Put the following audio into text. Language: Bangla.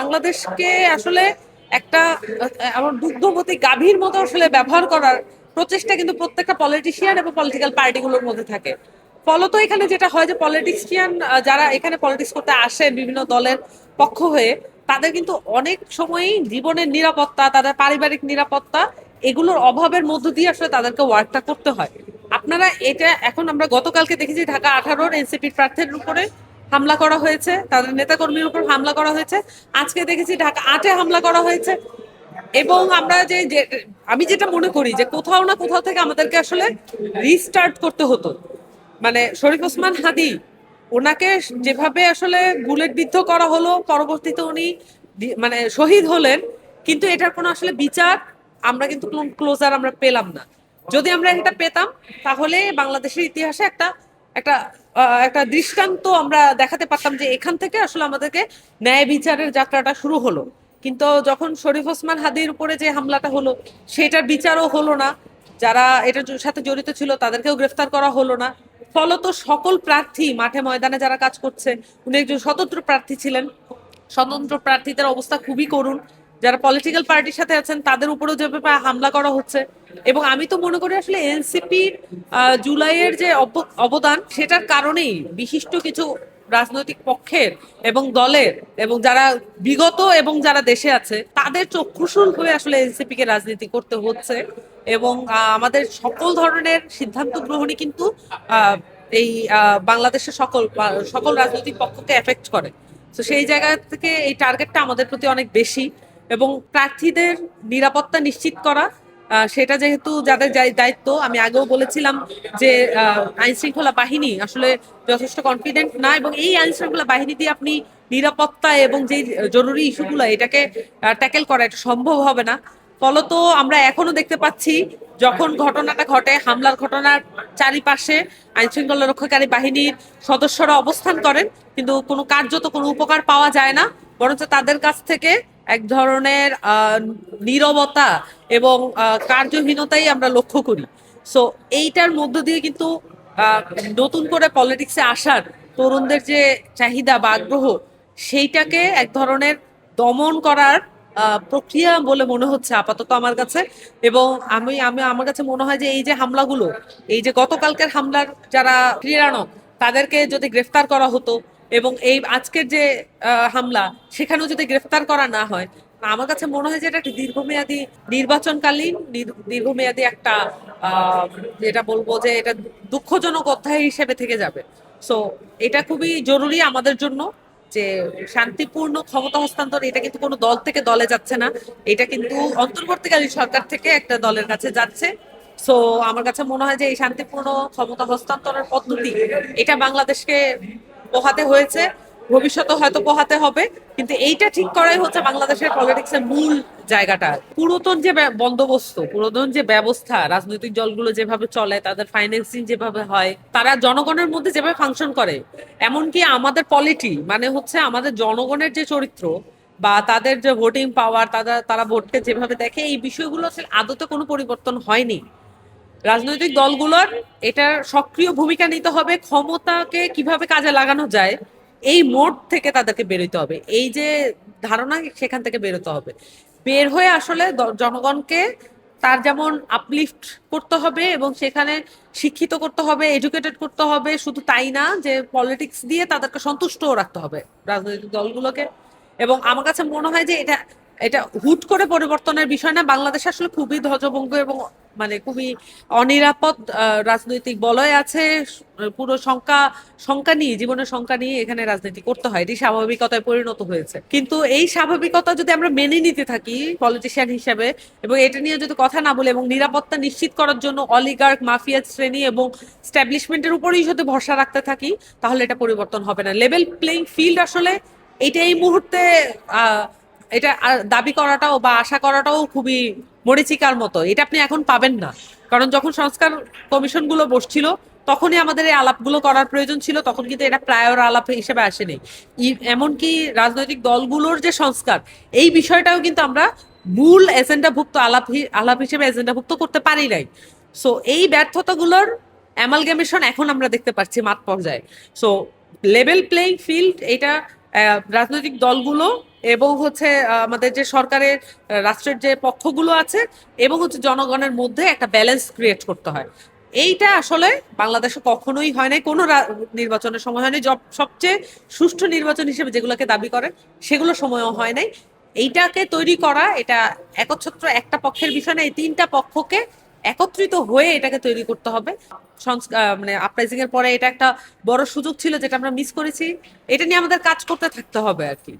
বাংলাদেশকে আসলে একটা আমার দুগ্ধবতী গাভীর মতো আসলে ব্যবহার করার প্রচেষ্টা কিন্তু প্রত্যেকটা পলিটিশিয়ান এবং পলিটিক্যাল পার্টিগুলোর মধ্যে থাকে। ফলত এখানে যেটা হয় যে পলিটিশিয়ান যারা এখানে পলিটিক্স করতে আসেন বিভিন্ন দলের পক্ষ হয়ে, তাদের কিন্তু অনেক সময়ই জীবনের নিরাপত্তা, তাদের পারিবারিক নিরাপত্তা এগুলোর অভাবের মধ্য দিয়ে আসলে তাদেরকে ওয়ার্কটা করতে হয়। আপনারা এটা এখন আমরা গতকালকে দেখেছি ঢাকা 18-র এনসিপির প্রার্থীর উপরে হামলা করা হয়েছে, তাদের নেতাকর্মীর উপর হামলা করা হয়েছে। আজকে দেখেছি ঢাকা 8-এ হামলা করা হয়েছে। এবং আমরা আমি যেটা মনে করি যে কোথাও না কোথাও থেকে আমাদেরকে আসলে রিস্টার্ট করতে হতো। মানে শরীফ ওসমান হাদি, ওনাকে যেভাবে আসলে বুলেট বিদ্ধ করা হলো, পরবর্তীতে উনি মানে শহীদ হলেন, কিন্তু এটার কোনো আসলে বিচার আমরা কিন্তু ক্লোজার আমরা পেলাম না। যদি আমরা এটা পেতাম, তাহলে বাংলাদেশের ইতিহাসে একটা একটা একটা দৃষ্টান্ত আমরা দেখাতে পারতাম যে এখান থেকে আসলে আমাদেরকে ন্যায় বিচারের যাত্রাটা শুরু হলো। কিন্তু যখন শরীফ ওসমান হাদির উপরে যে হামলাটা হলো, সেটার বিচারও হলো না। যারা এটার সাথে জড়িত ছিল তাদেরকেও গ্রেফতার করা হলো না। ফলত সকল প্রার্থী মাঠে ময়দানে যারা কাজ করছে, উনি একজন স্বতন্ত্র প্রার্থী ছিলেন, স্বতন্ত্র প্রার্থীদের অবস্থা খুবই করুণ। যারা পলিটিক্যাল পার্টির সাথে আছেন তাদের উপরেও যেভাবে হামলা করা হচ্ছে। এবং আমি তো মনে করি আসলে এনসিপির জুলাইয়ের যে অবদান, সেটার কারণেই বিশিষ্ট কিছু রাজনৈতিক পক্ষের এবং দলের এবং যারা বিগত এবং যারা দেশে আছে তাদের চক্ষুশূল হয়ে আসলে এনসিপি কে রাজনীতি করতে হচ্ছে। এবং আমাদের সকল ধরনের সিদ্ধান্ত গ্রহণই কিন্তু আহ, এই বাংলাদেশের সকল রাজনৈতিক পক্ষকে এফেক্ট করে। তো সেই জায়গা থেকে এই টার্গেটটা আমাদের প্রতি অনেক বেশি। এবং প্রার্থীদের নিরাপত্তা নিশ্চিত করা, সেটা যেহেতু যাদের দায়িত্ব, আমি আগেও বলেছিলাম যে আইন শৃঙ্খলা বাহিনী আসলে যথেষ্ট কনফিডেন্ট না, এবং এই আইন শৃঙ্খলা বাহিনী দিয়ে আপনি নিরাপত্তা এবং যে জরুরি ইস্যুগুলো এটাকে ট্যাকেল করা এটা সম্ভব হবে না। ফলত আমরা এখনো দেখতে পাচ্ছি, যখন ঘটনাটা ঘটে, হামলার ঘটনার চারিপাশে আইন শৃঙ্খলা রক্ষাকারী বাহিনীর সদস্যরা অবস্থান করেন, কিন্তু কোনো কার্যত কোনো উপকার পাওয়া যায় না। বরঞ্চ তাদের কাছ থেকে এক ধরনের নীরবতা এবং কার্যহীনতাই আমরা লক্ষ্য করি। সো এইটার মধ্য দিয়ে কিন্তু আহ, নতুন করে পলিটিক্সে আসার তরুণদের যে চাহিদা বা আগ্রহ, সেইটাকে এক ধরনের দমন করার প্রক্রিয়া বলে মনে হচ্ছে আপাতত আমার কাছে। এবং আমি আমি আমার কাছে মনে হয় যে এই যে হামলাগুলো, এই যে গতকালকের হামলার যারা ক্রীড়ানক, তাদেরকে যদি গ্রেফতার করা হতো, এবং এই আজকের যে হামলা, সেখানেও যদি গ্রেফতার করা না হয়, আমার কাছে মনে হয় যে এটা একটা দীর্ঘমেয়াদী নির্বাচনকালীন দীর্ঘমেয়াদী একটা আহ যেটা বলবো যে এটা দুঃখজনক অধ্যায় হিসেবে থেকে যাবে। সো এটা খুবই জরুরি আমাদের জন্য যে শান্তিপূর্ণ ক্ষমতা হস্তান্তর, এটা কিন্তু কোনো দল থেকে দলে যাচ্ছে না, এটা কিন্তু অন্তর্বর্তীকালীন সরকার থেকে একটা দলের কাছে যাচ্ছে। সো আমার কাছে মনে হয় যে এই শান্তিপূর্ণ ক্ষমতা হস্তান্তরের পদ্ধতি, এটা বাংলাদেশকে পোহাতে হয়েছে, ভবিষ্যতে হয়তো পোহাতে হবে। কিন্তু এইটা ঠিক করাই হচ্ছে বাংলাদেশের পলিটিক্সের মূল জায়গাটা। পুরাতন যে বন্দোবস্ত, পুরাতন যে ব্যবস্থা, রাজনৈতিক দলগুলো যেভাবে চলে, তাদের ফাইন্যান্সিং যেভাবে হয়, তারা জনগণের মধ্যে যেভাবে ফাংশন করে, এমনকি আমাদের পলিটি মানে হচ্ছে আমাদের জনগণের যে চরিত্র বা তাদের যে ভোটিং পাওয়ার, তারা তারা ভোটকে যেভাবে দেখে, এই বিষয়গুলো আসলে আদতে কোনো পরিবর্তন হয়নি। রাজনৈতিক দলগুলোর এটার সক্রিয় ভূমিকা নিতে হবে, ক্ষমতাকে কিভাবে কাজে লাগানো যায় এই মোড থেকে তাদেরকে বেরোতে হবে। এই যে ধারণা, সেখান থেকে বেরোতে হবে। বের হয়ে আসলে জনগণকে তার যেমন আপলিফট করতে হবে এবং সেখানে শিক্ষিত করতে হবে, এডুকেটেড করতে হবে, শুধু তাই না যে পলিটিক্স দিয়ে তাদেরকে সন্তুষ্টও রাখতে হবে রাজনৈতিক দলগুলোকে। এবং আমার কাছে মনে হয় যে এটা এটা হুট করে পরিবর্তনের বিষয় না। বাংলাদেশ আসলে খুবই ধ্বজভঙ্গ এবং মানে খুবই অনিরাপদ রাজনৈতিক বলয় আছে। পুরো শঙ্কা নিয়ে, জীবনের শঙ্কা নিয়ে এখানে রাজনীতি করতে হয়, এটি স্বাভাবিকতায় পরিণত হয়েছে। কিন্তু এই স্বাভাবিকতা যদি আমরা মেনে নিতে থাকি পলিটিশিয়ান হিসেবে, এবং এটা নিয়ে যদি কথা না বলে এবং নিরাপত্তা নিশ্চিত করার জন্য অলিগার্ক, মাফিয়া শ্রেণী এবং স্ট্যাবলিশমেন্টের উপরেই যদি ভরসা রাখতে থাকি, তাহলে এটা পরিবর্তন হবে না। লেভেল প্লেইং ফিল্ড আসলে এটা এই মুহূর্তে আহ এটা দাবি করাটাও বা আশা করাটাও খুবই মরীচিকার মতো। এটা আপনি এখন পাবেন না। কারণ যখন সংস্কার কমিশন গুলো বসছিল, তখনই আমাদের এই আলাপগুলো করার প্রয়োজন ছিল, তখন কিন্তু এটা প্রায়র আলাপ হিসেবে আসেনি। এমনকি রাজনৈতিক দলগুলোর যে সংস্কার, এই বিষয়টাও কিন্তু আমরা মূল এজেন্ডাভুক্ত আলাপ হিসেবে এজেন্ডাভুক্ত করতে পারি নাই। সো এই ব্যর্থতাগুলোর অ্যামালগামেশন এখন আমরা দেখতে পাচ্ছি মাঠ পর্যায়ে। সো লেভেল প্লেইং ফিল্ড এটা রাজনৈতিক দলগুলো এবং হচ্ছে আমাদের যে সরকারের রাষ্ট্রের যে পক্ষগুলো আছে এবং হচ্ছে জনগণের মধ্যে একটা ব্যালেন্স ক্রিয়েট করতে হয়। এইটা আসলে বাংলাদেশে কখনোই হয় নাই, কোনো নির্বাচনের সময় হয়নি। সবচেয়ে সুষ্ঠু নির্বাচন হিসেবে যেগুলোকে দাবি করে সেগুলো সময়ও হয় নাই। এইটাকে তৈরি করা, এটা একচ্ছত্র একটা পক্ষের বিষয় না, এই তিনটা পক্ষকে একত্রিত হয়ে এটাকে তৈরি করতে হবে। মানে আপরাইজিং এর পরে এটা একটা বড় সুযোগ ছিল যেটা আমরা মিস করেছি। এটা নিয়ে আমাদের কাজ করতে থাকতে হবে আর কি।